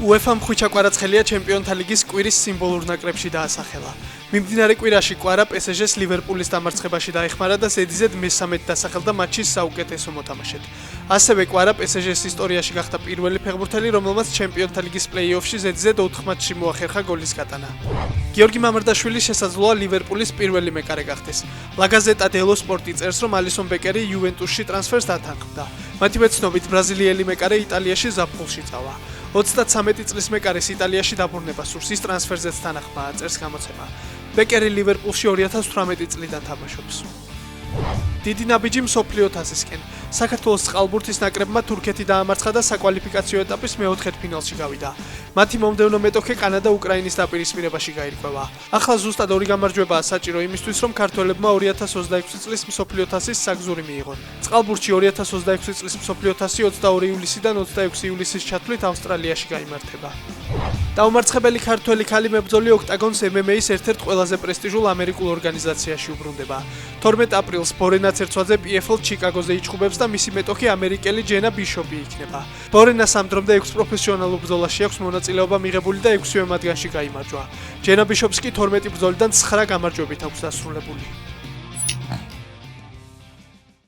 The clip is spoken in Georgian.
UEFA მხვიჩა კვარაცხელია ჩემპიონთა ლიგის კვირის სიმბოლურ ნაკრებში დაასახელა. მიმდინარე კვირაში კვარა PSG-ს ლივერპულის დამარცხებაში დაეხმარა და ზედიზედ მესამედ დასახელდა მატჩის საუკეთესო მოთამაშედ. ასევე კვარა PSG-ს ისტორიაში გახდა პირველი ფეხბურთელი, რომელმაც ჩემპიონთა ლიგის პლეი-ოფში ზედიზედ 4 მატჩში მოახერხა გოლის გატანა. გიორგი მამარდაშვილი შესაძლოა ლივერპულის პირველი მეკარე გახდეს. La Gazzetta dello Sport წერს, რომ ალისონ ბეკერი იუვენტუსში ტრანსფერს დათანხმდა. მათი მეცნობით ბრაზილიელი მეკარე იტალიაში ზაფხულში წავა. 33 წლის მეკარეს იტალიაში დაბრუნება სურს, ის ტრანსფერზეც თანახმაა, წერს გამოცემა. ბეკერი ლივერპულში 2018 წლიდან თამაშობს. დიდი ნაბიჯი მსოფლიო თასისკენ. საქართველოს წყალბურთის ნაკრებმა თურქეთი დაამარცხა და საკვალიფიკაციო ეტაპის მეოთხედფინალში გავიდა. მათი მომდევნო მეტოქე კანადა უკრაინის დაპირისპირებაში გაირკვევა. ახლა ზუსტად 2 გამარჯვებაა საჭირო იმისთვის, რომ ქართველებმა 2026 წლის მსოფლიო თასის საგზური მიიღონ. წყალბურთში 2026 წლის მსოფლიო თასი 22 ივლისიდან 26 ივლისის ჩათვლით ავსტრალიაში გაიმართება. დაუმარცხებელი ქართველი ქალი მებრძოლი ოქტაგონს MMA-ის ერთ-ერთ ყველაზე პრესტიჟულ ამერიკულ ორგანიზაციაში უბრუნდება. 12 აპრილს ბორენა ცერცვაძე PFL ჩიკაგოზე იჩხუბებს და მისი მეტოქი ამერიკელი ჯენა ბიშოპი იქნება. ბორენას ამ დრომდე 6 პროფესიონალურ ბრძოლაში აქვს მონაწილეობა მიღებული და 6-ვე მათგანში გაიმარჯვა. ჯენა ბიშოპს კი 12 ბრძოლიდან 9 გამარჯვებით აქვს დასრულებული.